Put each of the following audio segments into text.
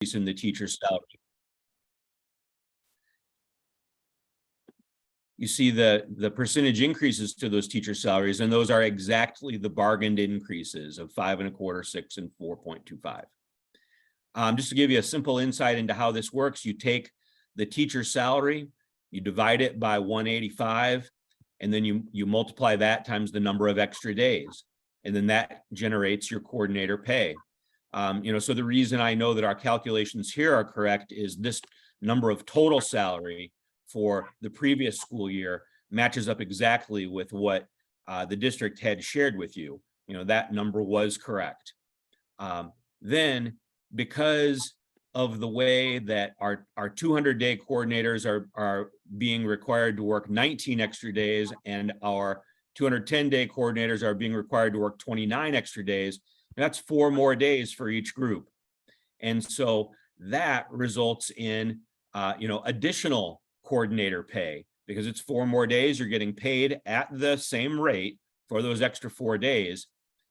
in the teacher's salary. You see the percentage increases to those teacher salaries, and those are exactly the bargained increases of 5 1/4, 6, and 4.25. Just to give you a simple insight into how this works, you take the teacher salary, you divide it by 185, and then you multiply that times the number of extra days, and then that generates your coordinator pay. So the reason I know that our calculations here are correct is this number of total salary for the previous school year matches up exactly with what the district had shared with you. That number was correct. Then, because of the way that our 200-day coordinators are being required to work 19 extra days, and our 210-day coordinators are being required to work 29 extra days, that's 4 more days for each group. And so that results in additional coordinator pay, because it's 4 more days. You're getting paid at the same rate for those extra 4 days.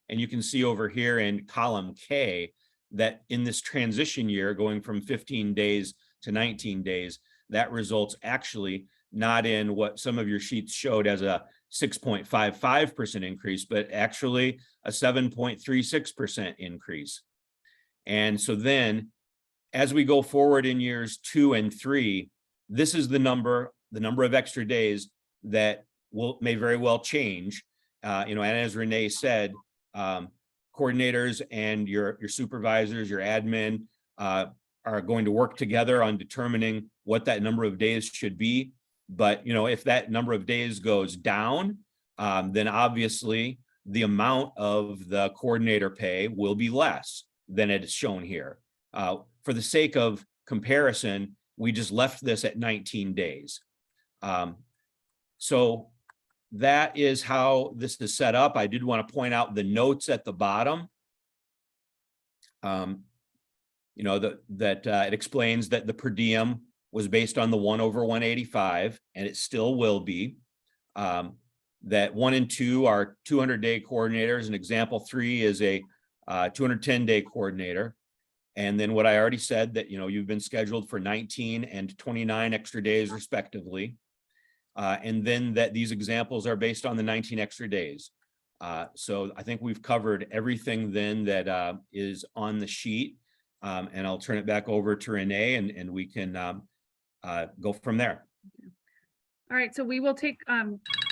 And you can see over here in column K that in this transition year, going from 15 days to 19 days, that results actually not in what some of your sheets showed as a 6.55% increase, but actually a 7.36% increase. And so then as we go forward in years 2 and 3, this is the number of extra days that may very well change. And as Renee said, coordinators and your supervisors, your admin are going to work together on determining what that number of days should be. But if that number of days goes down, then obviously the amount of the coordinator pay will be less than it is shown here. For the sake of comparison, we just left this at 19 days. So that is how this is set up. I did want to point out the notes at the bottom. It explains that the per diem was based on the 1/185, and it still will be. That 1 and 2 are 200-day coordinators, and example 3 is a 210-day coordinator. And then what I already said, that you've been scheduled for 19 and 29 extra days respectively. And then that these examples are based on the 19 extra days. So I think we've covered everything then that is on the sheet. And I'll turn it back over to Renee, and we can go from there. All right, so we will take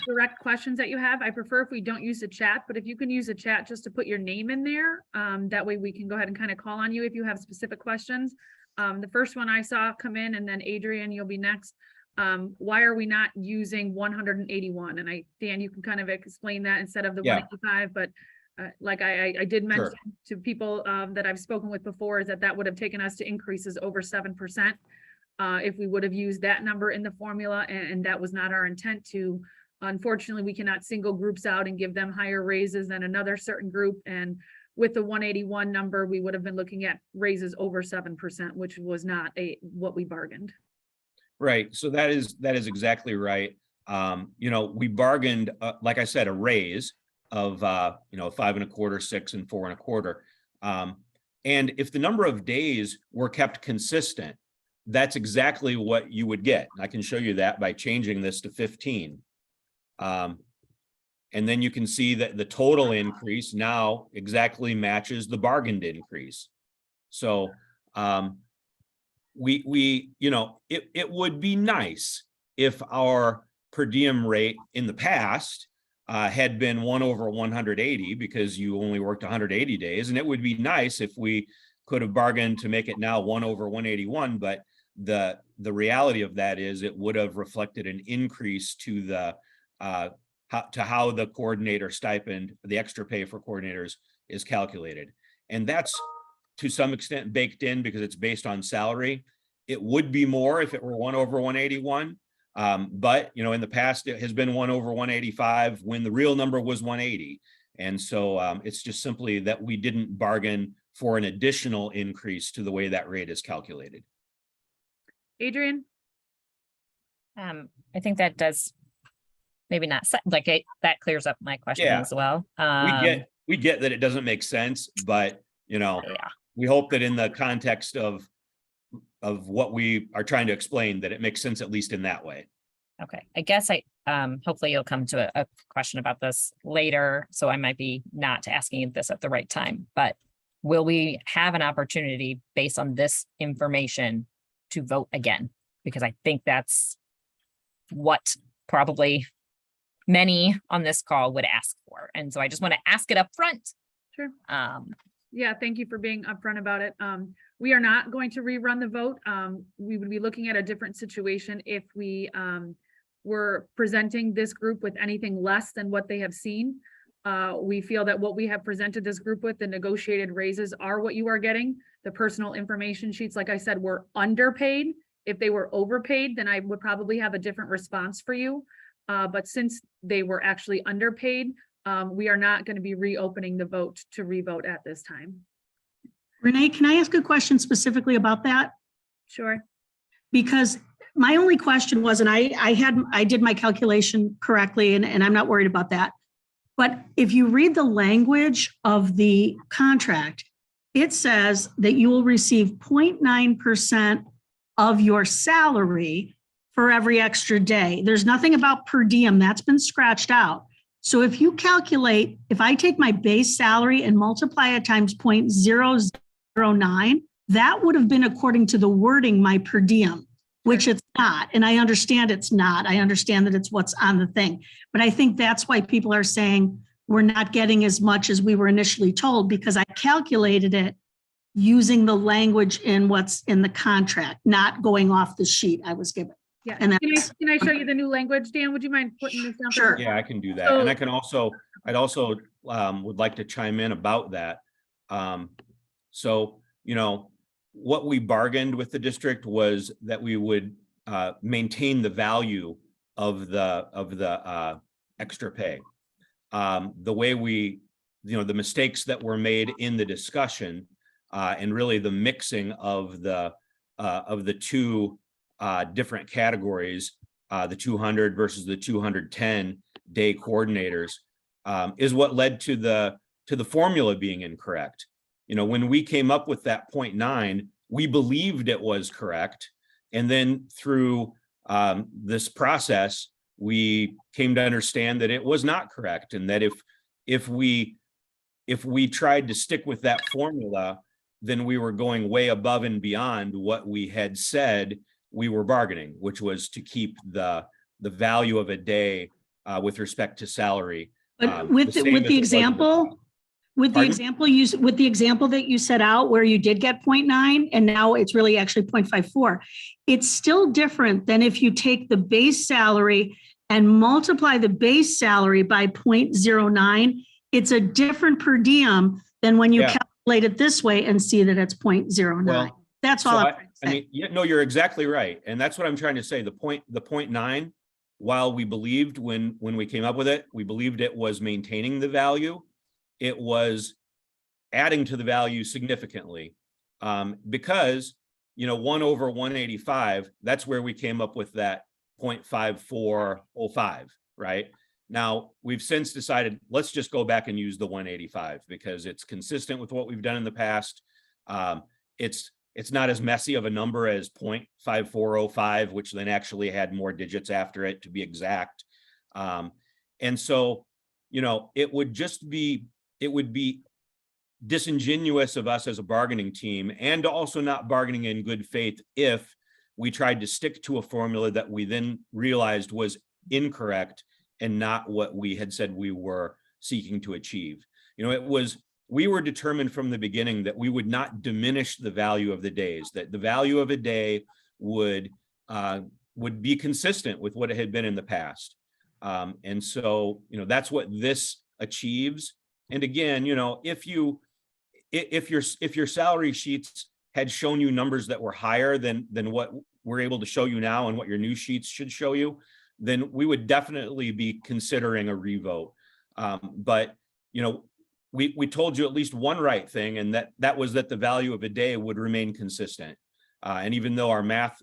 direct questions that you have. I prefer if we don't use the chat, but if you can use the chat just to put your name in there, that way we can go ahead and kind of call on you if you have specific questions. The first one I saw come in, and then Adrian, you'll be next. Why are we not using 181? And Dan, you can kind of explain that instead of the 185, but like I did mention to people that I've spoken with before, is that would have taken us to increases over 7%. If we would have used that number in the formula, and that was not our intent to. Unfortunately, we cannot single groups out and give them higher raises than another certain group. And with the 181 number, we would have been looking at raises over 7%, which was not what we bargained. Right. So that is exactly right. We bargained, like I said, a raise of 5 1/4, 6, and 4 1/4. And if the number of days were kept consistent, that's exactly what you would get. I can show you that by changing this to 15. And then you can see that the total increase now exactly matches the bargained increase. So it would be nice if our per diem rate in the past had been 1/180, because you only worked 180 days. And it would be nice if we could have bargained to make it now 1/181, but the reality of that is it would have reflected an increase to the how the coordinator stipend, the extra pay for coordinators, is calculated. And that's to some extent baked in because it's based on salary. It would be more if it were 1/181. But in the past, it has been 1/185 when the real number was 180. And so it's just simply that we didn't bargain for an additional increase to the way that rate is calculated. Adrian? I think that does maybe not that clears up my question as well. We get that it doesn't make sense, but we hope that in the context of what we are trying to explain, that it makes sense, at least in that way. Okay, I guess hopefully you'll come to a question about this later, so I might be not asking you this at the right time, but will we have an opportunity based on this information to vote again? Because I think that's what probably many on this call would ask for. And so I just want to ask it up front. Sure. Yeah, thank you for being upfront about it. We are not going to rerun the vote. We would be looking at a different situation if we were presenting this group with anything less than what they have seen. We feel that what we have presented this group with, the negotiated raises, are what you are getting. The personal information sheets, like I said, were underpaid. If they were overpaid, then I would probably have a different response for you. But since they were actually underpaid, we are not going to be reopening the vote to revote at this time. Renee, can I ask a question specifically about that? Sure. Because my only question was, and I did my calculation correctly, and I'm not worried about that. But if you read the language of the contract, it says that you will receive 0.9% of your salary for every extra day. There's nothing about per diem. That's been scratched out. So if you calculate, if I take my base salary and multiply it times 0.009, that would have been according to the wording, my per diem, which it's not. And I understand it's not. I understand that it's what's on the thing. But I think that's why people are saying we're not getting as much as we were initially told, because I calculated it using the language in what's in the contract, not going off the sheet I was given. Yeah. And Can I show you the new language, Dan? Would you mind putting this down? Sure. Yeah, I can do that. And I can also, I'd also would like to chime in about that. So, you know, what we bargained with the district was that we would maintain the value of the extra pay. The way we, you know, the mistakes that were made in the discussion and really the mixing of the two different categories, the 200 versus the 210 day coordinators, is what led to the formula being incorrect. You know, when we came up with that 0.9, we believed it was correct. And then through this process, we came to understand that it was not correct. And that if we tried to stick with that formula, then we were going way above and beyond what we had said we were bargaining, which was to keep the value of a day with respect to salary. But with the example that you set out where you did get 0.9 and now it's really actually 0.54, it's still different than if you take the base salary and multiply the base salary by 0.09. It's a different per diem than when you calculate it this way and see that it's 0.09. Well, that's all. I mean, no, you're exactly right. And that's what I'm trying to say. The 0.9, while we believed when we came up with it, we believed it was maintaining the value. It was adding to the value significantly because, you know, 1 over 185, that's where we came up with that 0.5405, right? Now, we've since decided, let's just go back and use the 185 because it's consistent with what we've done in the past. It's not as messy of a number as 0.5405, which then actually had more digits after it, to be exact. And so, you know, it would be disingenuous of us as a bargaining team and also not bargaining in good faith if we tried to stick to a formula that we then realized was incorrect and not what we had said we were seeking to achieve. You know, we were determined from the beginning that we would not diminish the value of the days, that the value of a day would be consistent with what it had been in the past. And so, you know, that's what this achieves. And again, you know, if your salary sheets had shown you numbers that were higher than what we're able to show you now and what your new sheets should show you, then we would definitely be considering a revote. But, you know, we told you at least one right thing, and that was that the value of a day would remain consistent. And even though our math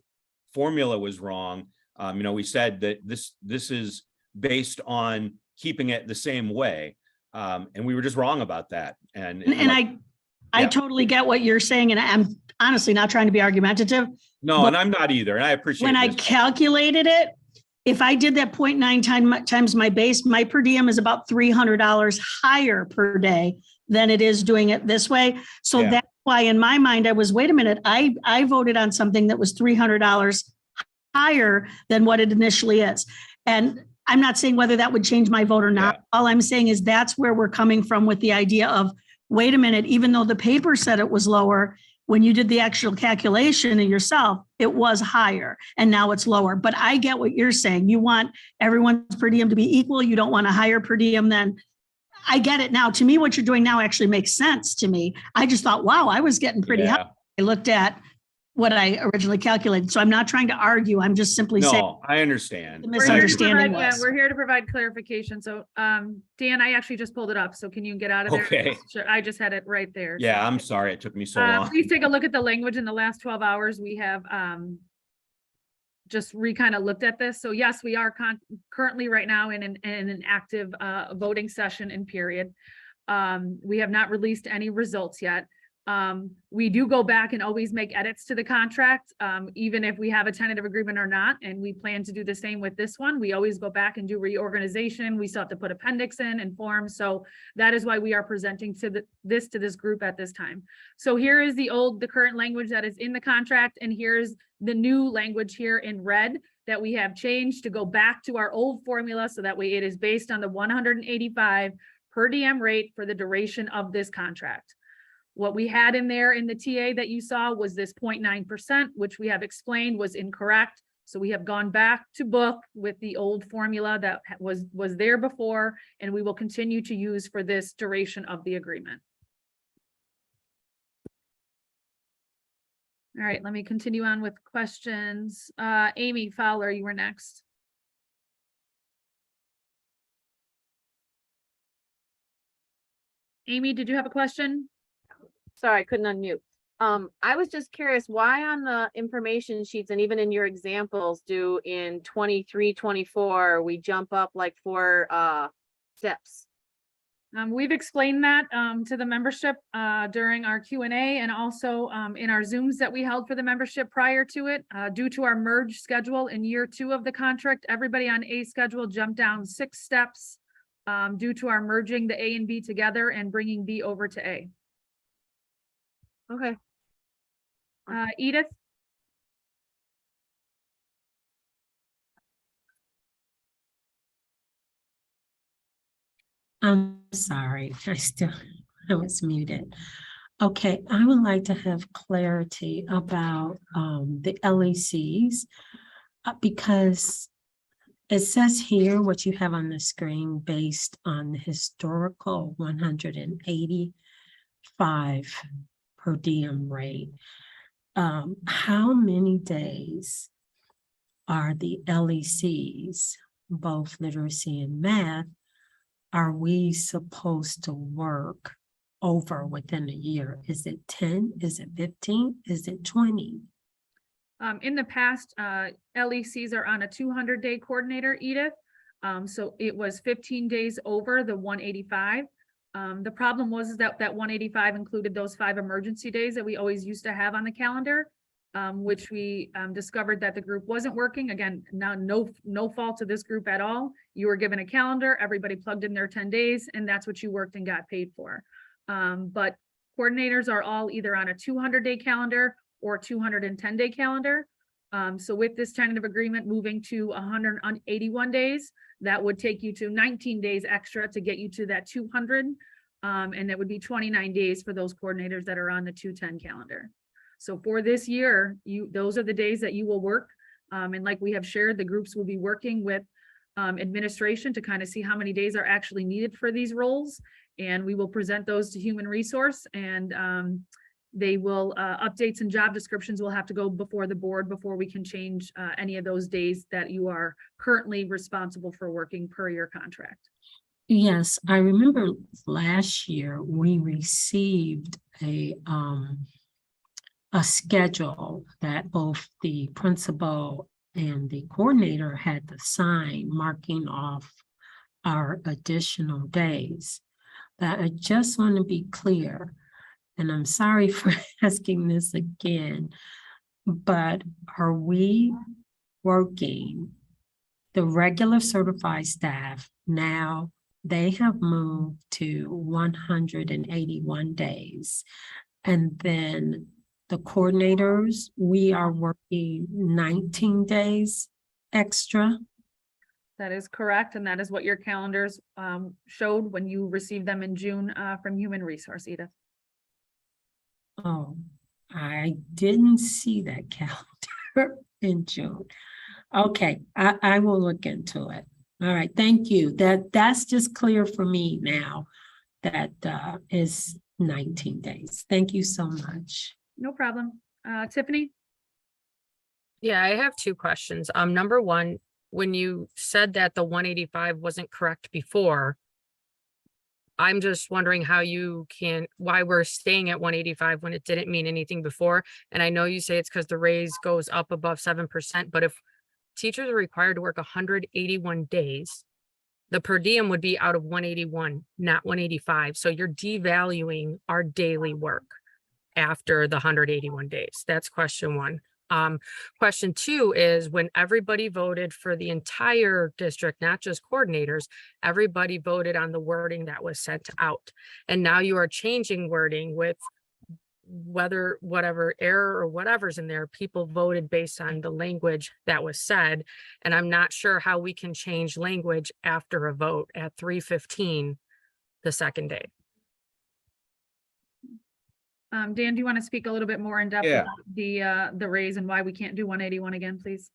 formula was wrong, you know, we said that this is based on keeping it the same way. And we were just wrong about that. And I Yeah. totally get what you're saying, and I'm honestly not trying to be argumentative. No, and I'm not either. And I appreciate When I this. calculated it, if I did that 0.9 times my base, my per diem is about $300 higher per day than it is doing it this way. So Yeah. that's why in my mind, I was, wait a minute, I voted on something that was $300 higher than what it initially is. And I'm not saying whether that would change my vote or not. Yeah. All I'm saying is that's where we're coming from with the idea of, wait a minute, even though the paper said it was lower, when you did the actual calculation of yourself, it was higher and now it's lower. But I get what you're saying. You want everyone's per diem to be equal. You don't want a higher per diem than, I get it now. To me, what you're doing now actually makes sense to me. I just thought, wow, I was getting pretty high. Yeah. I looked at what I originally calculated. So I'm not trying to argue. I'm just simply saying No, I understand. the We're here to misunderstanding provide- yeah, was. we're here to provide clarification. So, Dan, I actually just pulled it up. So can you get out of there? Okay. Sure, I just had it right there. So, Yeah, I'm sorry it took me so long. please take a look at the language in the last 12 hours. We have, just kind of looked at this. So yes, we are currently right now in an active, voting session and period. We have not released any results yet. We do go back and always make edits to the contract, even if we have a tentative agreement or not, and we plan to do the same with this one. We always go back and do reorganization. We still have to put appendix in and forms. So that is why we are presenting to this group at this time. So here is the current language that is in the contract, and here's the new language here in red that we have changed to go back to our old formula, so that way it is based on the 185 per diem rate for the duration of this contract. What we had in there in the TA that you saw was this 0.9%, which we have explained was incorrect. So we have gone back to book with the old formula that was there before, and we will continue to use for this duration of the agreement. All right, let me continue on with questions. Amy Fowler, you were next. Amy, did you have a question? Sorry, I couldn't unmute. I was just curious, why on the information sheets and even in your examples do in 23, 24, we jump up like 4 steps? We've explained that to the membership during our Q&A and also in our Zooms that we held for the membership prior to it. Due to our merge schedule in year 2 of the contract, everybody on A schedule jumped down 6 steps due to our merging the A and B together and bringing B over to A. Okay. Edith? I'm sorry, I was muted. Okay, I would like to have clarity about the LECs because it says here what you have on the screen based on the historical 185 per diem rate. How many days are the LECs, both literacy and math, are we supposed to work over within a year? Is it 10? Is it 15? Is it 20? In the past, LECs are on a 200-day coordinator, Edith. So it was 15 days over the 185. The problem was that 185 included those 5 emergency days that we always used to have on the calendar, which we discovered that the group wasn't working. Again, now no fault to this group at all. You were given a calendar, everybody plugged in their 10 days, and that's what you worked and got paid for. But coordinators are all either on a 200-day calendar or 210-day calendar. So with this tentative agreement moving to 181 days, that would take you to 19 days extra to get you to that 200. And that would be 29 days for those coordinators that are on the 210 calendar. So for this year, those are the days that you will work. And like we have shared, the groups will be working with administration to kind of see how many days are actually needed for these roles. And we will present those to human resource, and they will updates and job descriptions will have to go before the board before we can change any of those days that you are currently responsible for working per your contract. Yes, I remember last year we received a schedule that both the principal and the coordinator had to sign, marking off our additional days. But I just want to be clear and I'm sorry for asking this again, but are we working the regular certified staff now? They have moved to 181 days. And then the coordinators, we are working 19 days extra. That is correct, and that is what your calendars showed when you received them in June from Human Resource, Edith. Oh, I didn't see that calendar in June. Okay, I will look into it. All right, thank you. That's just clear for me now. That is 19 days. Thank you so much. No problem. Tiffany? Yeah, I have two questions. Number one, when you said that the 185 wasn't correct before, I'm just wondering why we're staying at 185 when it didn't mean anything before. And I know you say it's because the raise goes up above 7%, but if teachers are required to work 181 days, the per diem would be out of 181, not 185. So you're devaluing our daily work after the 181 days. That's question one. Question two is, when everybody voted for the entire district, not just coordinators, everybody voted on the wording that was sent out. And now you are changing wording with whatever error or whatever's in there, people voted based on the language that was said. And I'm not sure how we can change language after a vote at 3:15 the second day. Dan, do you want to speak a little bit more in depth Yeah. about the raise and why we can't do 181 again, please?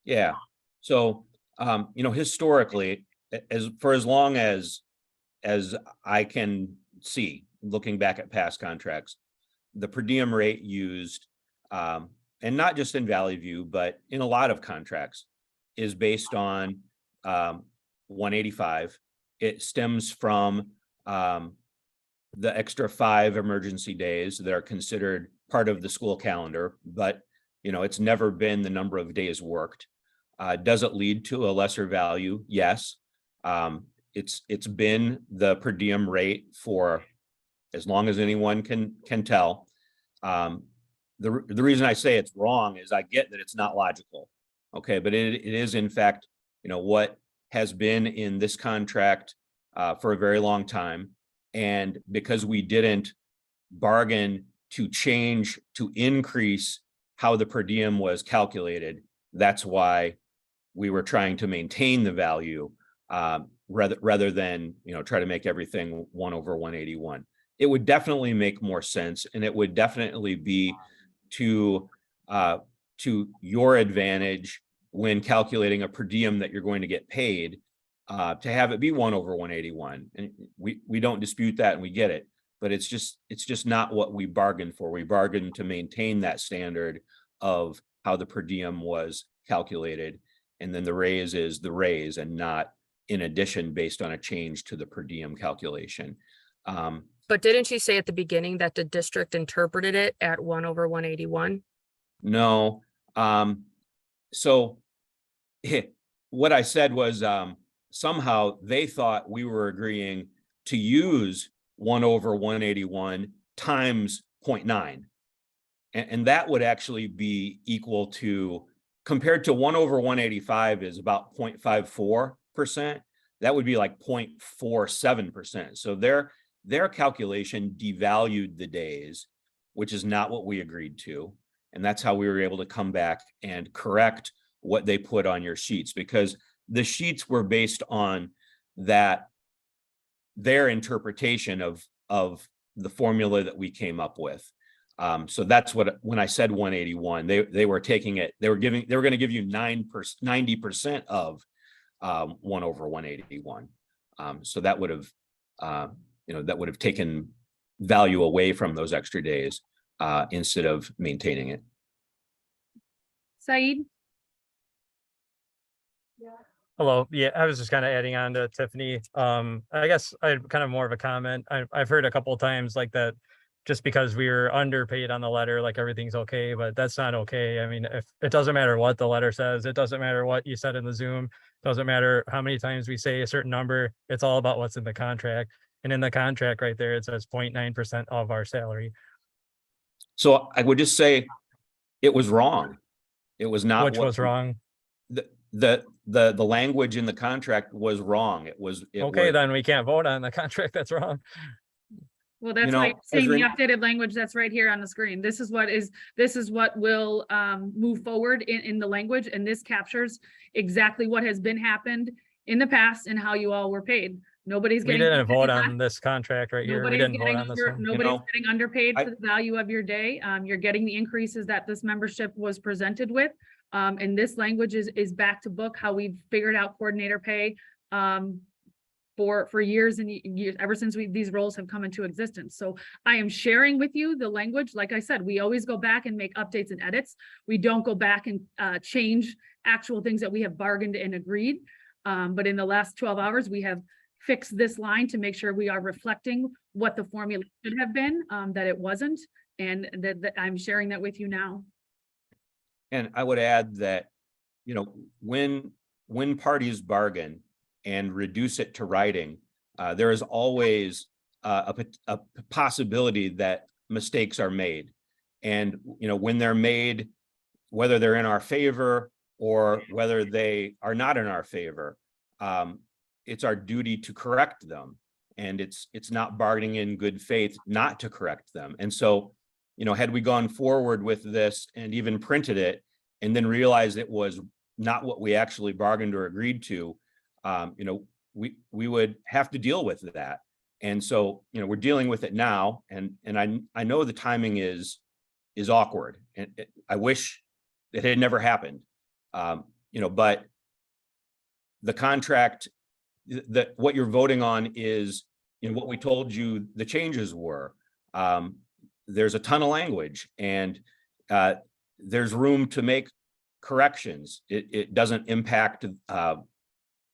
Yeah, so, historically, as long as I can see, looking back at past contracts, the per diem rate used, and not just in Valley View, but in a lot of contracts, is based on 185. It stems from the extra 5 emergency days that are considered part of the school calendar, but it's never been the number of days worked. Does it lead to a lesser value? Yes. It's been the per diem rate for as long as anyone can tell. The reason I say it's wrong is I get that it's not logical. Okay, but it is in fact, what has been in this contract for a very long time. And because we didn't bargain to increase how the per diem was calculated, that's why we were trying to maintain the value rather than try to make everything 1/181. It would definitely make more sense, and it would definitely be to your advantage when calculating a per diem that you're going to get paid, to have it be 1/181. And we don't dispute that, and we get it, but it's just not what we bargained for. We bargained to maintain that standard of how the per diem was calculated, and then the raise is the raise and not in addition based on a change to the per diem calculation. But didn't you say at the beginning that the district interpreted it at 1/181? No. So what I said was, somehow they thought we were agreeing to use 1/181 times 0.9. And that would actually be equal to, compared to 1/185 is about 0.54%. That would be like 0.47%. So their calculation devalued the days, which is not what we agreed to. And that's how we were able to come back and correct what they put on your sheets, because the sheets were based on their interpretation of the formula that we came up with. So that's when I said 181, they were taking it, they were going to give you 90% of 1/181. So that would have taken value away from those extra days instead of maintaining it. Saeed? Hello. Yeah, I was just kind of adding on to Tiffany. I guess I had kind of more of a comment. I've heard a couple of times like that, just because we were underpaid on the letter, like everything's okay, but that's not okay. I mean, if it doesn't matter what the letter says, it doesn't matter what you said in the Zoom, doesn't matter how many times we say a certain number, it's all about what's in the contract. And in the contract right there, it says 0.9% of our salary. So I would just say it was wrong. It was not. Which what was wrong. The language in the contract was wrong. It was. Okay, then we can't vote on the contract. That's wrong. Well, that's know, why I'm saying the Ezra- updated language that's right here on the screen. This is what will move forward in the language, and this captures exactly what has been happened in the past and how you all were paid. Nobody's We getting. didn't vote less. on this contract right here. We Nobody's didn't vote getting on this under, one. nobody's know, getting underpaid I- for the value of your day. You're getting the increases that this membership was presented with. And this language is back to book, how we've figured out coordinator pay for years and years, ever since these roles have come into existence. So I am sharing with you the language. Like I said, we always go back and make updates and edits. We don't go back and change actual things that we have bargained and agreed. But in the last 12 hours, we have fixed this line to make sure we are reflecting what the formula should have been, that it wasn't, and that I'm sharing that with you now. And I would add that, when parties bargain and reduce it to writing, there is always a possibility that mistakes are made. And, when they're made, whether they're in our favor or whether they are not in our favor, it's our duty to correct them. And it's not bargaining in good faith not to correct them. And so, had we gone forward with this and even printed it and then realized it was not what we actually bargained or agreed to, we would have to deal with that. And so, we're dealing with it now. And I know the timing is awkward, and I wish it had never happened. But the contract, that what you're voting on is, what we told you the changes were. There's a ton of language, and there's room to make corrections. It doesn't impact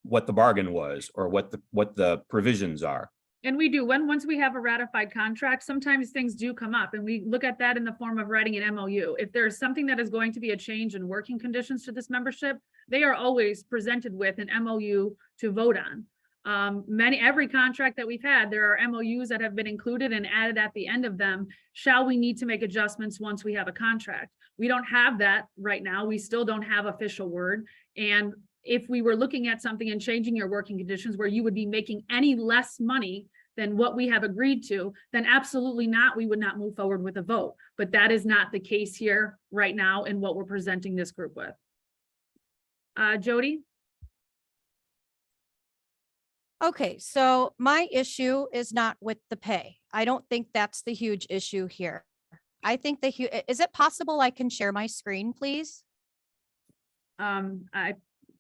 what the bargain was or what the provisions are. And we do, once we have a ratified contract, sometimes things do come up, and we look at that in the form of writing an MOU. If there's something that is going to be a change in working conditions to this membership, they are always presented with an MOU to vote on. Every contract that we've had, there are MOUs that have been included and added at the end of them. Shall we need to make adjustments once we have a contract? We don't have that right now. We still don't have official word. And if we were looking at something and changing your working conditions where you would be making any less money than what we have agreed to, then absolutely not, we would not move forward with a vote. But that is not the case here right now in what we're presenting this group with. Jody? Okay, so my issue is not with the pay. I don't think that's the huge issue here. I think is it possible I can share my screen, please?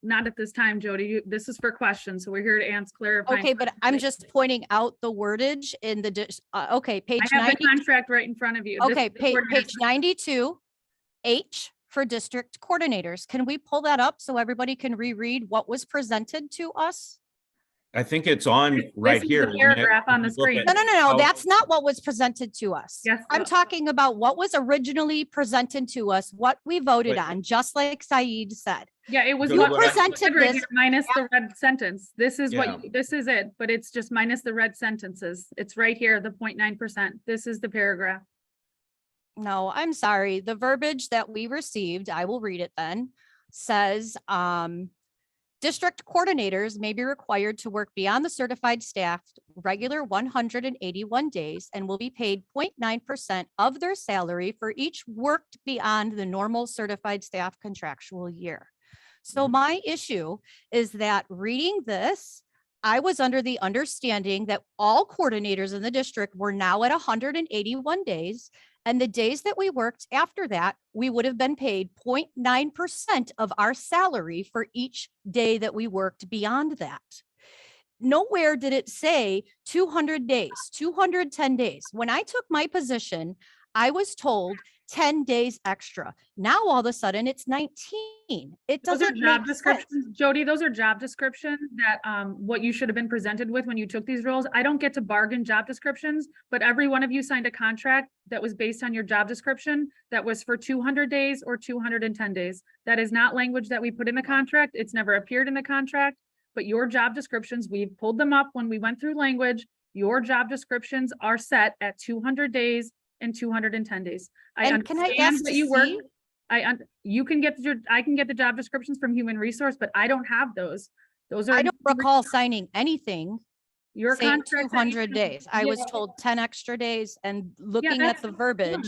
Not at this time, Jody. This is for questions, so we're here to answer, clarify. Okay, but I'm just pointing out the wordage in the, okay, page I have 90. the contract right in front of you. This Okay, is the coordinator- page 92, H for district coordinators. Can we pull that up so everybody can reread what was presented to us? I think it's on right This is here. the isn't it? paragraph on the If you look screen. at No, how- that's not what was presented to us. Yes. I'm talking about what was originally presented to us, what we voted Wait. on, just like Said said. Yeah, it was You what presented presented right this- here, minus the red sentence. This is Yeah. this is it, but it's just minus the red sentences. It's right here, the 0.9%. This is the paragraph. No, I'm sorry. The verbiage that we received, I will read it then, says, district coordinators may be required to work beyond the certified staff regular 181 days and will be paid 0.9% of their salary for each worked beyond the normal certified staff contractual year. So my issue is that reading this, I was under the understanding that all coordinators in the district were now at 181 days. And the days that we worked after that, we would have been paid 0.9% of our salary for each day that we worked beyond that. Nowhere did it say 200 days, 210 days. When I took my position, I was told 10 days extra. Now, all of a sudden, it's 19. It Those are doesn't job make sense. descriptions, Jody. Those are job descriptions that what you should have been presented with when you took these roles. I don't get to bargain job descriptions, but every one of you signed a contract that was based on your job description that was for 200 days or 210 days. That is not language that we put in the contract. It's never appeared in the contract, but your job descriptions, we've pulled them up when we went through language. Your job descriptions are set at 200 days and 210 days. And can I understand ask that to you work. see? You can get I can get the job descriptions from Human Resource, but I don't have those. Those are. I don't recall signing anything Your saying contract. 200 days. I was Yeah. told 10 extra days and looking at that's- the verbiage.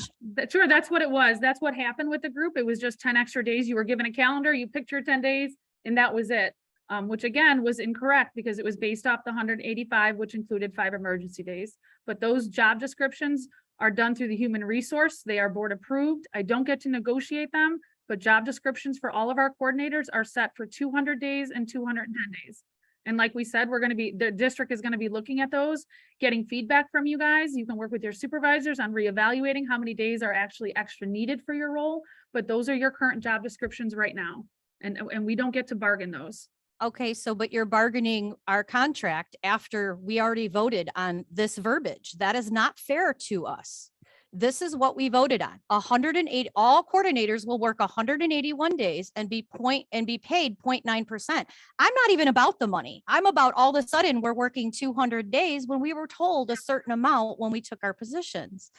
Sure, that's what it was. That's what happened with the group. It was just 10 extra days. You were given a calendar, you picked your 10 days, and that was it. Which again was incorrect because it was based off the 185, which included 5 emergency days. But those job descriptions are done through the human resource. They are board approved. I don't get to negotiate them, but job descriptions for all of our coordinators are set for 200 days and 210 days. And like we said, the district is going to be looking at those, getting feedback from you guys. You can work with your supervisors on reevaluating how many days are actually extra needed for your role. But those are your current job descriptions right now. And we don't get to bargain those. Okay, so but you're bargaining our contract after we already voted on this verbiage. That is not fair to us. This is what we voted on. 108, all coordinators will work 181 days and be paid 0.9%. I'm not even about the money. I'm about all of a sudden we're working 200 days when we were told a certain amount when we took our positions.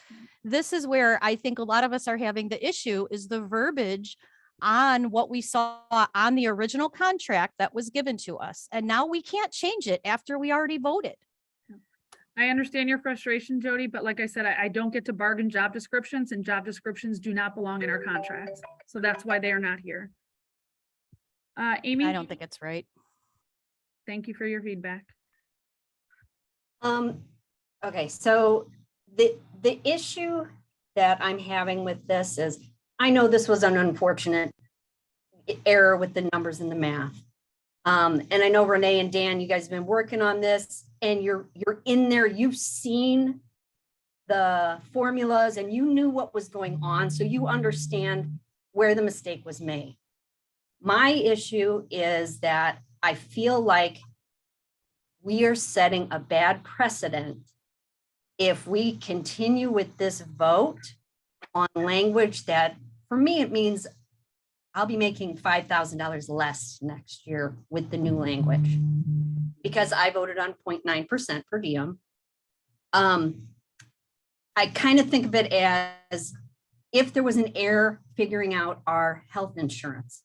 This is where I think a lot of us are having the issue is the verbiage on what we saw on the original contract that was given to us. And now we can't change it after we already voted. I understand your frustration, Jody, but like I said, I don't get to bargain job descriptions, and job descriptions do not belong in our contracts. So that's why they are not here. Amy? I don't think it's right. Thank you for your feedback. Okay, so the issue that I'm having with this is, I know this was an unfortunate error with the numbers and the math. And I know Renee and Dan, you guys have been working on this, and you're in there, you've seen the formulas and you knew what was going on, so you understand where the mistake was made. My issue is that I feel like we are setting a bad precedent if we continue with this vote on language that, for me, it means I'll be making $5,000 less next year with the new language because I voted on 0.9% per diem. I kind of think of it as if there was an error figuring out our health insurance.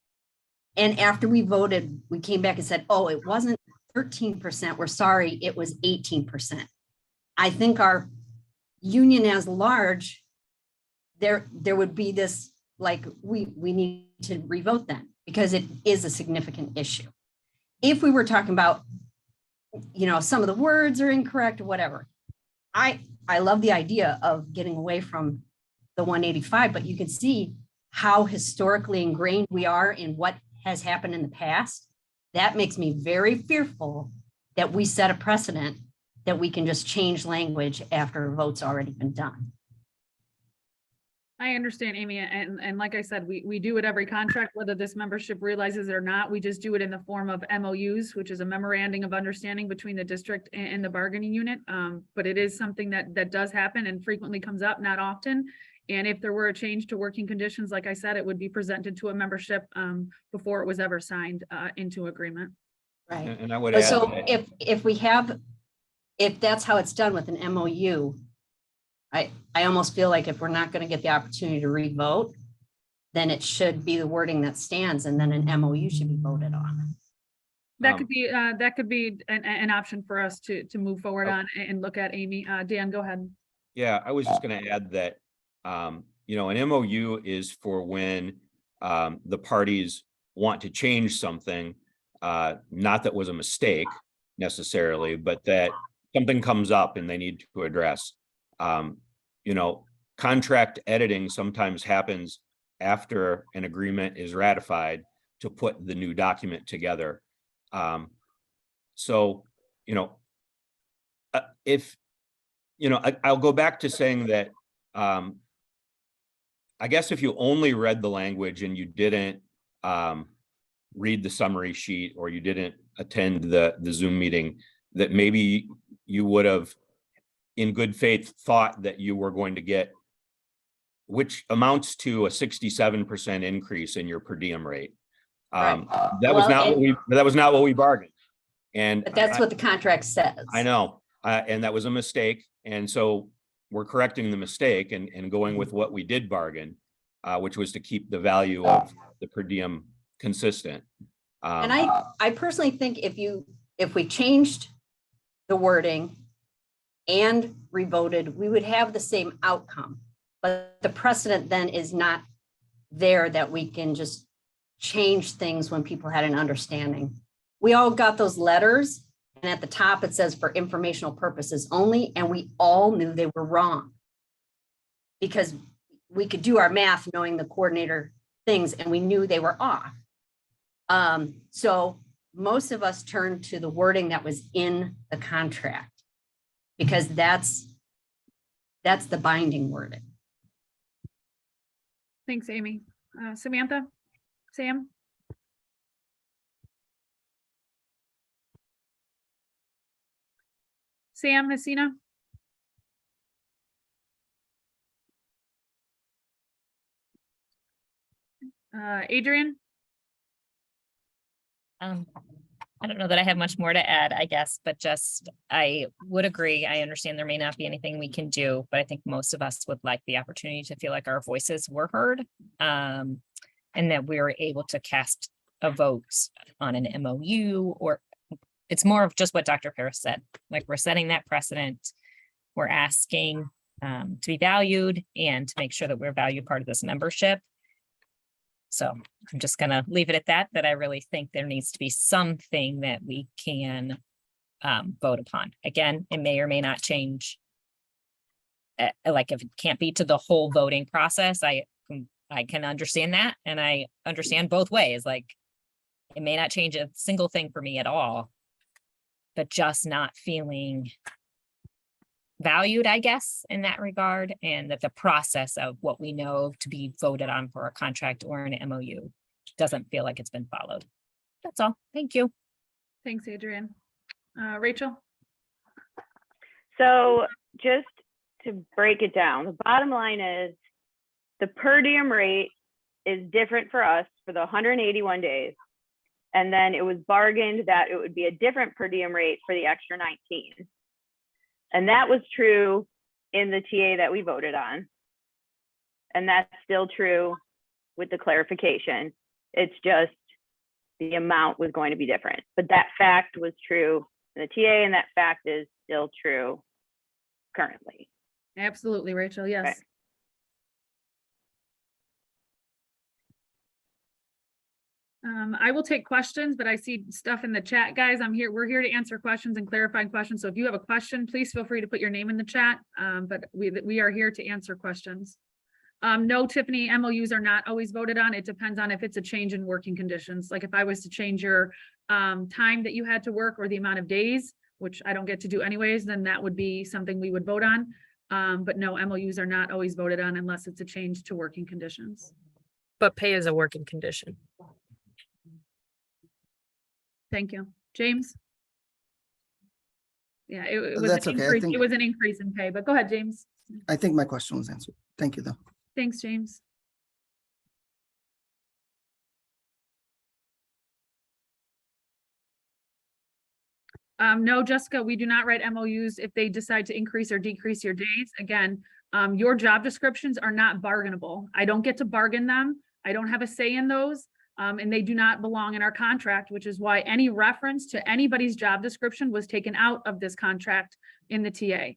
And after we voted, we came back and said, oh, it wasn't 13%. We're sorry, it was 18%. I think our union as large, there would be this, like, we need to revote then because it is a significant issue. If we were talking about, some of the words are incorrect or whatever, I love the idea of getting away from the 185, but you can see how historically ingrained we are in what has happened in the past. That makes me very fearful that we set a precedent that we can just change language after a vote's already been done. I understand, Amy, and like I said, we do it every contract, whether this membership realizes it or not. We just do it in the form of MOUs, which is a memorandum of understanding between the district and the bargaining unit. But it is something that does happen and frequently comes up, not often. And if there were a change to working conditions, like I said, it would be presented to a membership before it was ever signed into agreement. Right. And I would add So that- if that's how it's done with an MOU, I almost feel like if we're not going to get the opportunity to revote, then it should be the wording that stands, and then an MOU should be voted on. That could be an option for us to move forward on and look at, Amy. Dan, go ahead. Yeah, I was just going to add that, an MOU is for when the parties want to change something, not that was a mistake necessarily, but that something comes up and they need to address. Contract editing sometimes happens after an agreement is ratified to put the new document together. I'll go back to saying that, I guess if you only read the language and you didn't read the summary sheet, or you didn't attend the Zoom meeting, that maybe you would have in good faith thought that you were going to get, which amounts to a 67% increase in your per diem rate. Right. That was not what we bargained. And But that's what the contract says. I know, and that was a mistake. And so, we're correcting the mistake and going with what we did bargain, which was to keep the value of the per diem consistent. And I personally think if we changed the wording and revoted, we would have the same outcome. But the precedent then is not there that we can just change things when people had an understanding. We all got those letters, and at the top it says for informational purposes only, and we all knew they were wrong. Because we could do our math knowing the coordinator things, and we knew they were off. So most of us turned to the wording that was in the contract, because that's the binding wording. Thanks, Amy. Samantha, Sam? Sam, Messina? Adrian? I don't know that I have much more to add, I guess, but just, I would agree. I understand there may not be anything we can do, but I think most of us would like the opportunity to feel like our voices were heard. And that we were able to cast a vote on an MOU, or it's more of just what Dr. Paris said, like we're setting that precedent. We're asking to be valued and to make sure that we're a valued part of this membership. So I'm just gonna leave it at that I really think there needs to be something that we can vote upon. Again, it may or may not change. Like if it can't be to the whole voting process, I can understand that. And I understand both ways. Like it may not change a single thing for me at all, but just not feeling valued, I guess, in that regard, and that the process of what we know to be voted on for a contract or an MOU doesn't feel like it's been followed. That's all. Thank you. Thanks, Adrian. Rachel? So just to break it down, the bottom line is the per diem rate is different for us for the 181 days. And then it was bargained that it would be a different per diem rate for the extra 19. And that was true in the TA that we voted on. And that's still true with the clarification. It's just the amount was going to be different. But that fact was true in the TA, and that fact is still true currently. Absolutely, Rachel. Yes. Okay. I will take questions, but I see stuff in the chat, guys. We're here to answer questions and clarify questions. So if you have a question, please feel free to put your name in the chat. But we are here to answer questions. No, Tiffany, MOUs are not always voted on. It depends on if it's a change in working conditions. Like if I was to change your time that you had to work or the amount of days, which I don't get to do anyways, then that would be something we would vote on. But no, MOUs are not always voted on unless it's a change to working conditions. But pay is a working condition. Thank you. James? Yeah, it was That's an okay. I increase. think- It was an increase in pay, but go ahead, James. I think my question was answered. Thank you, though. Thanks, James. No, Jessica, we do not write MOUs if they decide to increase or decrease your days. Again, your job descriptions are not bargainable. I don't get to bargain them. I don't have a say in those. And they do not belong in our contract, which is why any reference to anybody's job description was taken out of this contract in the TA.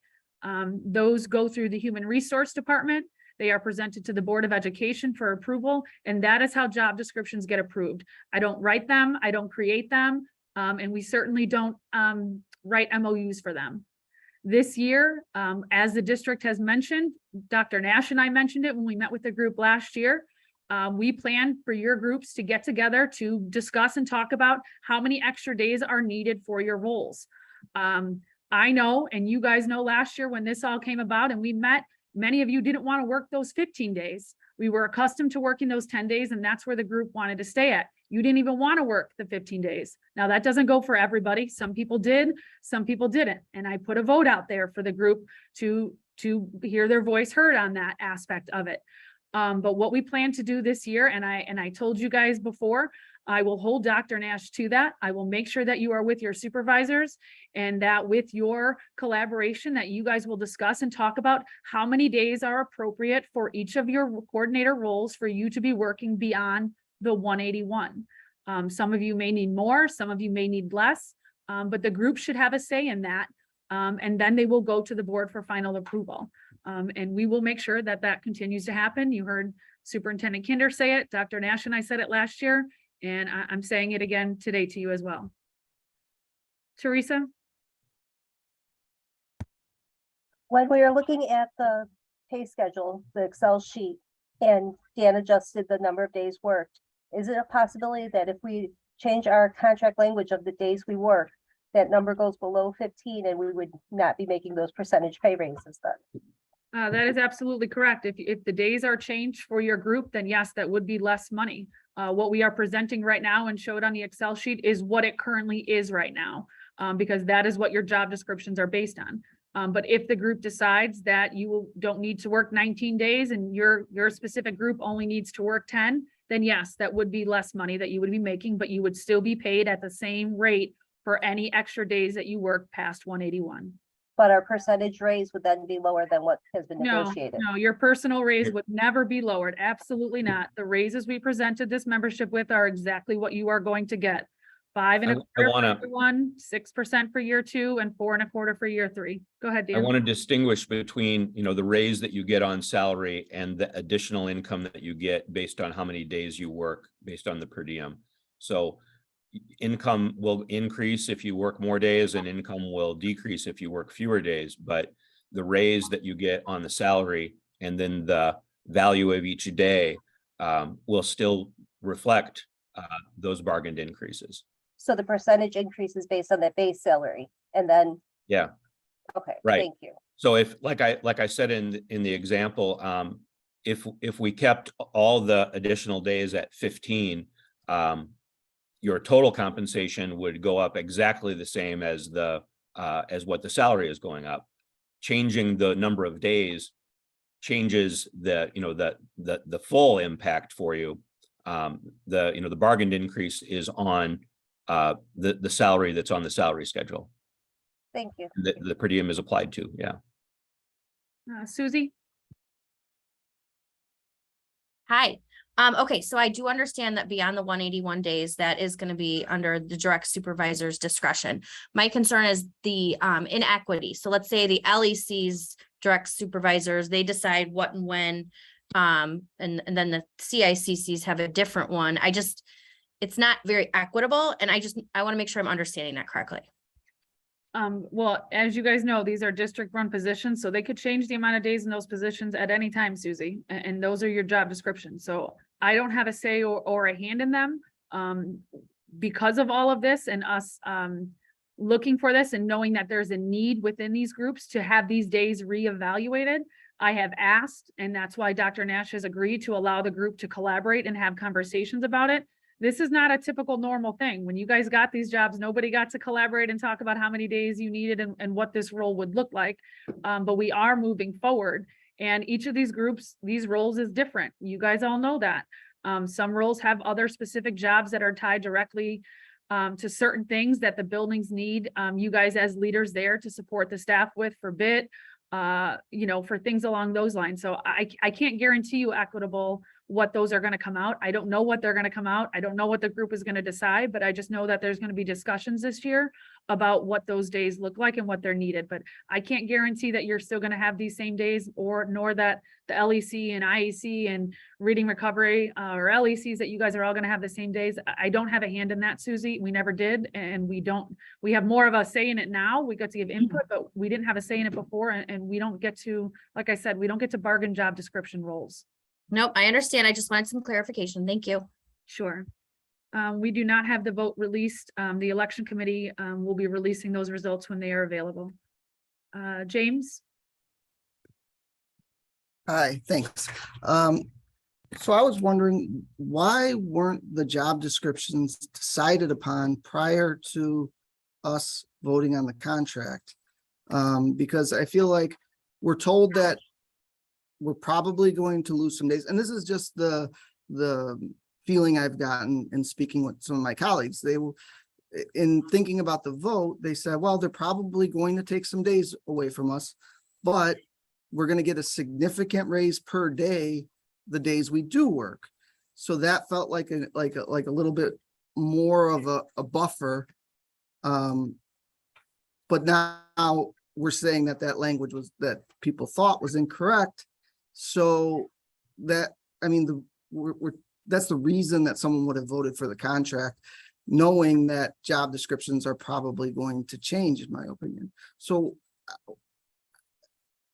Those go through the Human Resource Department. They are presented to the Board of Education for approval, and that is how job descriptions get approved. I don't write them, I don't create them, and we certainly don't write MOUs for them. This year, as the district has mentioned, Dr. Nash and I mentioned it when we met with the group last year. We plan for your groups to get together to discuss and talk about how many extra days are needed for your roles. I know, and you guys know last year when this all came about and we met, many of you didn't want to work those 15 days. We were accustomed to working those 10 days, and that's where the group wanted to stay at. You didn't even want to work the 15 days. Now that doesn't go for everybody. Some people did, some people didn't. And I put a vote out there for the group to hear their voice heard on that aspect of it. But what we plan to do this year, and I told you guys before, I will hold Dr. Nash to that. I will make sure that you are with your supervisors and that with your collaboration that you guys will discuss and talk about how many days are appropriate for each of your coordinator roles for you to be working beyond the 181. Some of you may need more, some of you may need less, but the group should have a say in that. And then they will go to the board for final approval. And we will make sure that that continues to happen. You heard Superintendent Kinder say it, Dr. Nash and I said it last year, and I'm saying it again today to you as well. Teresa? When we are looking at the pay schedule, the Excel sheet, and Dan adjusted the number of days worked, is it a possibility that if we change our contract language of the days we work, that number goes below 15 and we would not be making those percentage pay raises then? That is absolutely correct. If the days are changed for your group, then yes, that would be less money. What we are presenting right now and showed on the Excel sheet is what it currently is right now, because that is what your job descriptions are based on. But if the group decides that you don't need to work 19 days and your specific group only needs to work 10, then yes, that would be less money that you would be making, but you would still be paid at the same rate for any extra days that you work past 181. But our percentage raise would then be lower than what has been No, negotiated. no, your personal raise would never be lowered. Absolutely not. The raises we presented this membership with are exactly what you are going to get. 5 and a quarter for year 1, 6% for year 2, and 4 1/4 for year 3. Go ahead, I Dan. want to distinguish between, the raise that you get on salary and the additional income that you get based on how many days you work, based on the per diem. So income will increase if you work more days and income will decrease if you work fewer days, but the raise that you get on the salary and then the value of each day will still reflect those bargained increases. So the percentage increase is based on that base salary and then, Yeah, okay, right. thank you. So if, like I said in the example, if we kept all the additional days at 15, your total compensation would go up exactly the same as as what the salary is going up. Changing the number of days changes the full impact for you. The bargained increase is on the salary that's on the salary schedule. Thank you. The per diem is applied to, yeah. Susie? Hi. Okay, so I do understand that beyond the 181 days, that is going to be under the direct supervisor's discretion. My concern is the inequity. So let's say the LEC's direct supervisors, they decide what and when, and then the CICCs have a different one. It's not very equitable. And I want to make sure I'm understanding that correctly. Well, as you guys know, these are district run positions, so they could change the amount of days in those positions at any time, Susie, and those are your job descriptions. So I don't have a say or a hand in them. Because of all of this and us looking for this and knowing that there's a need within these groups to have these days reevaluated, I have asked, and that's why Dr. Nash has agreed to allow the group to collaborate and have conversations about it. This is not a typical normal thing. When you guys got these jobs, nobody got to collaborate and talk about how many days you needed and what this role would look like. But we are moving forward, and each of these groups, these roles is different. You guys all know that. Some roles have other specific jobs that are tied directly to certain things that the buildings need. You guys as leaders there to support the staff with for bid, for things along those lines. So I can't guarantee you equitable what those are going to come out. I don't know what they're going to come out. I don't know what the group is going to decide, but I just know that there's going to be discussions this year about what those days look like and what they're needed. But I can't guarantee that you're still going to have these same days nor that the LEC and IEC and reading recovery or LECs that you guys are all going to have the same days. I don't have a hand in that, Susie. We never did. And we have more of a say in it now. We got to give input, but we didn't have a say in it before. And we don't get to, like I said, we don't get to bargain job description roles. Nope, I understand. I just wanted some clarification. Thank you. Sure. We do not have the vote released. The election committee will be releasing those results when they are available. James? Hi, thanks. So I was wondering, why weren't the job descriptions decided upon prior to us voting on the contract? Because I feel like we're told that we're probably going to lose some days. And this is just the feeling I've gotten in speaking with some of my colleagues. They will, in thinking about the vote, they said, well, they're probably going to take some days away from us, but we're going to get a significant raise per day the days we do work. So that felt like a little bit more of a buffer. But now we're saying that language was that people thought was incorrect. So that, I mean, that's the reason that someone would have voted for the contract, knowing that job descriptions are probably going to change, in my opinion. So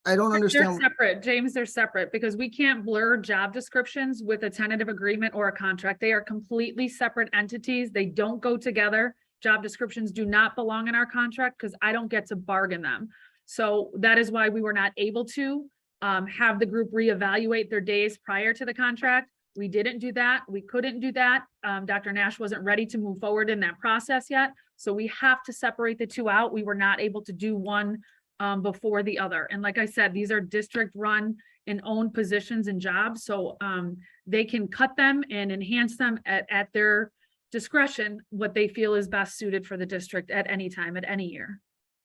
I don't understand. They're separate, James, they're separate because we can't blur job descriptions with a tentative agreement or a contract. They are completely separate entities. They don't go together. Job descriptions do not belong in our contract because I don't get to bargain them. So that is why we were not able to have the group reevaluate their days prior to the contract. We didn't do that. We couldn't do that. Dr. Nash wasn't ready to move forward in that process yet. So we have to separate the two out. We were not able to do one before the other. And like I said, these are district run and owned positions and jobs. So they can cut them and enhance them at their discretion, what they feel is best suited for the district at any time, at any year.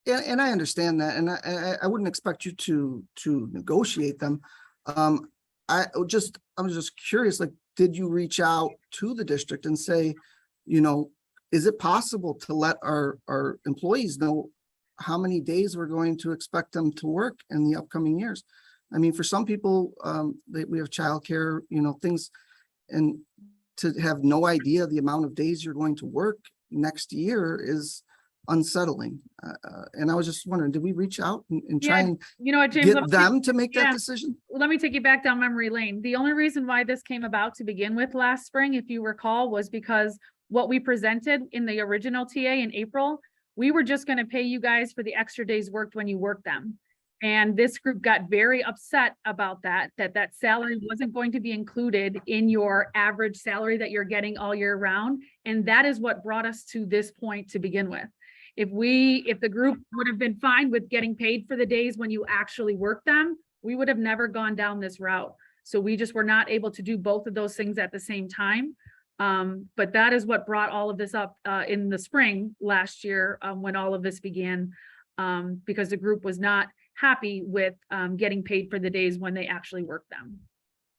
Yeah, and I understand that. And I wouldn't expect you to negotiate them. I'm just curious, like, did you reach out to the district and say, you know, is it possible to let our employees know how many days we're going to expect them to work in the upcoming years? I mean, for some people, we have childcare, you know, things, and to have no idea the amount of days you're going to work next year is unsettling. And I was just wondering, did we reach out and try and you know what, James, get them to make that decision? Let me take you back down memory lane. The only reason why this came about to begin with last spring, if you recall, was because what we presented in the original TA in April, we were just going to pay you guys for the extra days worked when you worked them. And this group got very upset about that salary wasn't going to be included in your average salary that you're getting all year round. And that is what brought us to this point to begin with. If the group would have been fine with getting paid for the days when you actually work them, we would have never gone down this route. So we just were not able to do both of those things at the same time. But that is what brought all of this up in the spring last year when all of this began, because the group was not happy with getting paid for the days when they actually worked them,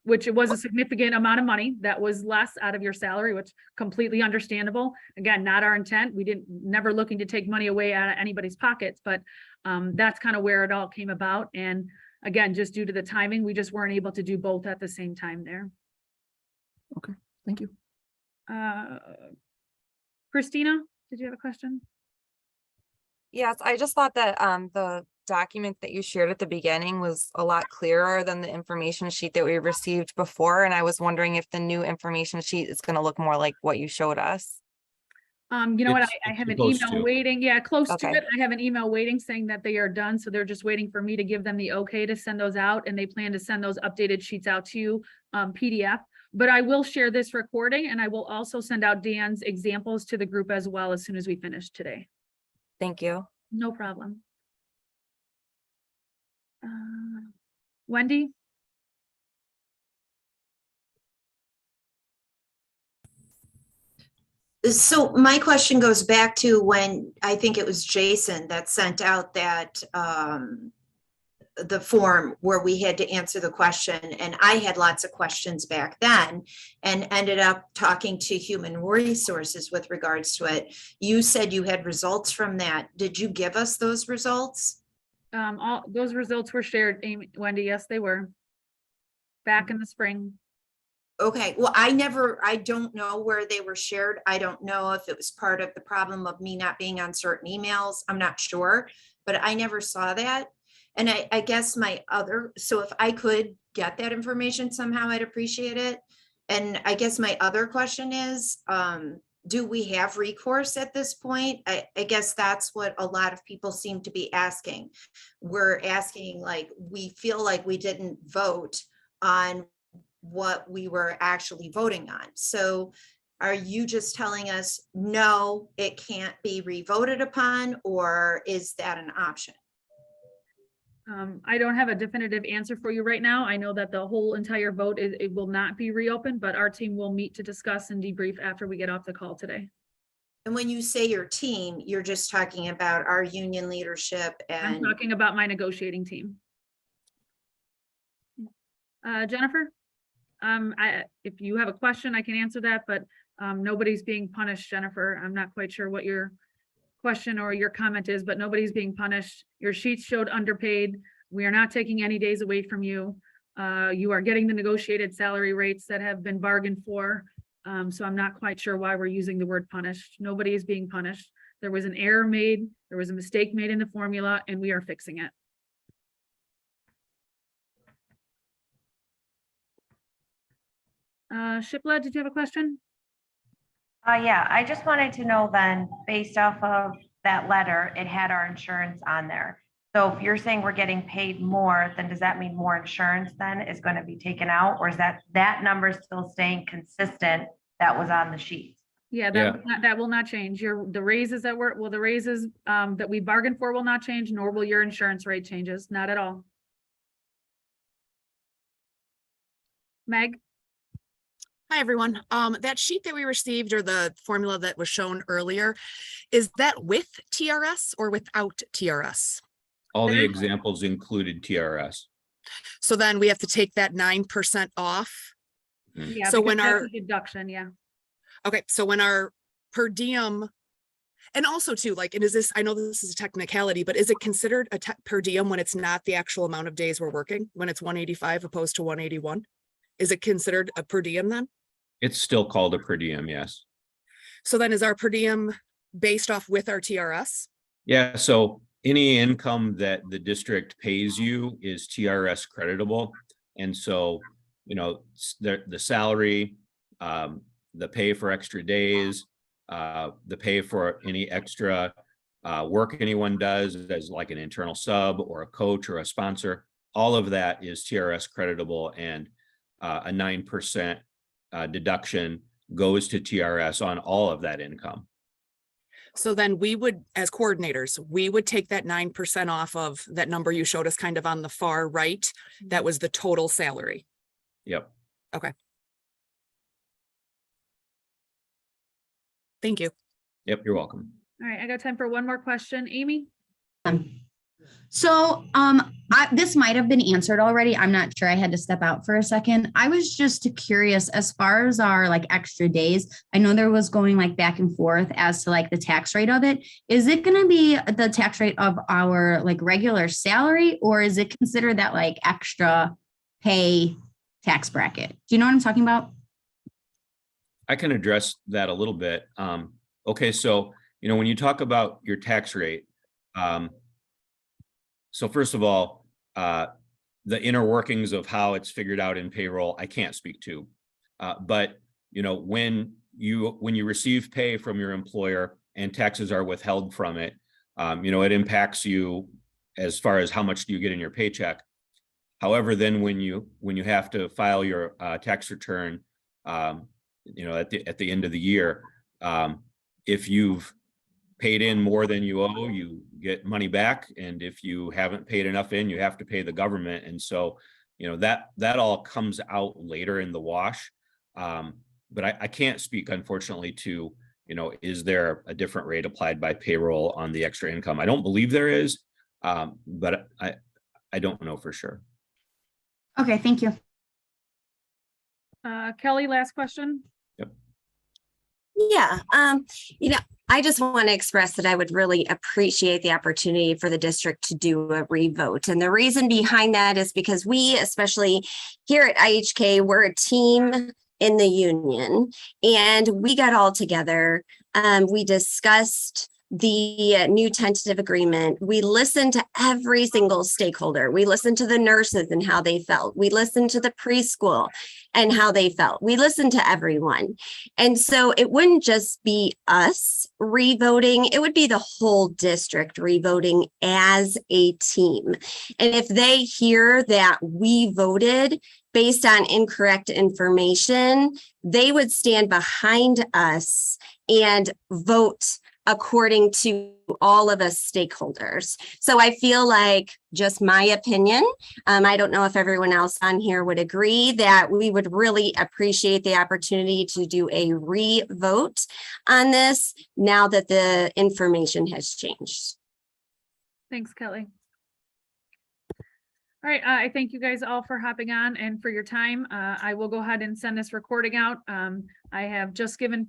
which it was a significant amount of money that was less out of your salary, which completely understandable. Again, not our intent. We never looking to take money away out of anybody's pockets, but that's kind of where it all came about. And again, just due to the timing, we just weren't able to do both at the same time there. Okay, thank you. Christina, did you have a question? Yes, I just thought that the document that you shared at the beginning was a lot clearer than the information sheet that we received before. And I was wondering if the new information sheet is going to look more like what you showed us. You know what, I It's have an supposed email to. waiting. Yeah, close to Okay. it. I have an email waiting saying that they are done. So they're just waiting for me to give them the okay to send those out. And they plan to send those updated sheets out to you, PDF. But I will share this recording and I will also send out Dan's examples to the group as well as soon as we finish today. Thank you. No problem. Wendy? So my question goes back to when I think it was Jason that sent out that the form where we had to answer the question, and I had lots of questions back then and ended up talking to human resources with regards to it. You said you had results from that. Did you give us those results? All those results were shared, Wendy. Yes, they were back in the spring. Okay, well, I don't know where they were shared. I don't know if it was part of the problem of me not being on certain emails. I'm not sure, but I never saw that. And I guess so if I could get that information somehow, I'd appreciate it. And I guess my other question is, do we have recourse at this point? I guess that's what a lot of people seem to be asking. We're asking, like, we feel like we didn't vote on what we were actually voting on. So are you just telling us, no, it can't be revoted upon, or is that an option? I don't have a definitive answer for you right now. I know that the whole entire vote is, it will not be reopened, but our team will meet to discuss and debrief after we get off the call today. And when you say your team, you're just talking about our union leadership I'm and talking about my negotiating team. Jennifer? If you have a question, I can answer that, but nobody's being punished, Jennifer. I'm not quite sure what your question or your comment is, but nobody's being punished. Your sheets showed underpaid. We are not taking any days away from you. You are getting the negotiated salary rates that have been bargained for. So I'm not quite sure why we're using the word punished. Nobody is being punished. There was an error made. There was a mistake made in the formula, and we are fixing it. Shipla, did you have a question? Yeah, I just wanted to know then, based off of that letter, it had our insurance on there. So if you're saying we're getting paid more, then does that mean more insurance then is going to be taken out? Or is that number still staying consistent that was on the sheet? Yeah, that will not change. The raises that that we bargained for will not change, nor will your insurance rate changes, not at all. Meg? Hi, everyone. That sheet that we received, or the formula that was shown earlier, is that with TRS or without TRS? All the examples included TRS. So then we have to take that 9% off. Yeah, So because when that's our a deduction, yeah. Okay, so when our per diem, and also too, like, and is this, I know this is a technicality, but is it considered a per diem when it's not the actual amount of days we're working, when it's 185 opposed to 181? Is it considered a per diem then? It's still called a per diem, yes. So then is our per diem based off with our TRS? Yeah, so any income that the district pays you is TRS creditable. And so, you know, the salary, the pay for extra days, the pay for any extra work anyone does as like an internal sub or a coach or a sponsor, all of that is TRS creditable, and a 9% deduction goes to TRS on all of that income. So then we would, as coordinators, we would take that 9% off of that number you showed us kind of on the far right. That was the total salary. Yep. Okay. Thank you. Yep, you're welcome. All right, I got time for one more question. Amy? So this might have been answered already. I'm not sure. I had to step out for a second. I was just curious as far as our like extra days. I know there was going like back and forth as to like the tax rate of it. Is it going to be the tax rate of our like regular salary, or is it considered that like extra pay tax bracket? Do you know what I'm talking about? I can address that a little bit. Okay, so, you know, when you talk about your tax rate, so first of all, the inner workings of how it's figured out in payroll, I can't speak to. But, you know, when you receive pay from your employer and taxes are withheld from it, you know, it impacts you as far as how much do you get in your paycheck. However, then when you have to file your tax return, you know, at the end of the year, if you've paid in more than you owe, you get money back. And if you haven't paid enough in, you have to pay the government. And so, you know, that all comes out later in the wash. But I can't speak, unfortunately, to, you know, is there a different rate applied by payroll on the extra income? I don't believe there is, but I don't know for sure. Okay, thank you. Kelly, last question. Yep. Yeah, you know, I just want to express that I would really appreciate the opportunity for the district to do a revote. And the reason behind that is because we, especially here at IHK, we're a team in the union, and we got all together. We discussed the new tentative agreement. We listened to every single stakeholder. We listened to the nurses and how they felt. We listened to the preschool and how they felt. We listened to everyone. And so it wouldn't just be us revoting, it would be the whole district revoting as a team. And if they hear that we voted based on incorrect information, they would stand behind us and vote according to all of us stakeholders. So I feel like, just my opinion, I don't know if everyone else on here would agree, that we would really appreciate the opportunity to do a re-vote on this now that the information has changed. Thanks, Kelly. All right, I thank you guys all for hopping on and for your time. I will go ahead and send this recording out. I have just given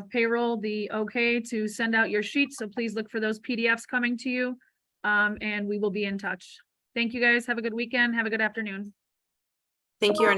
payroll the okay to send out your sheets, so please look for those PDFs coming to you. And we will be in touch. Thank you guys. Have a good weekend. Have a good afternoon. Thank you.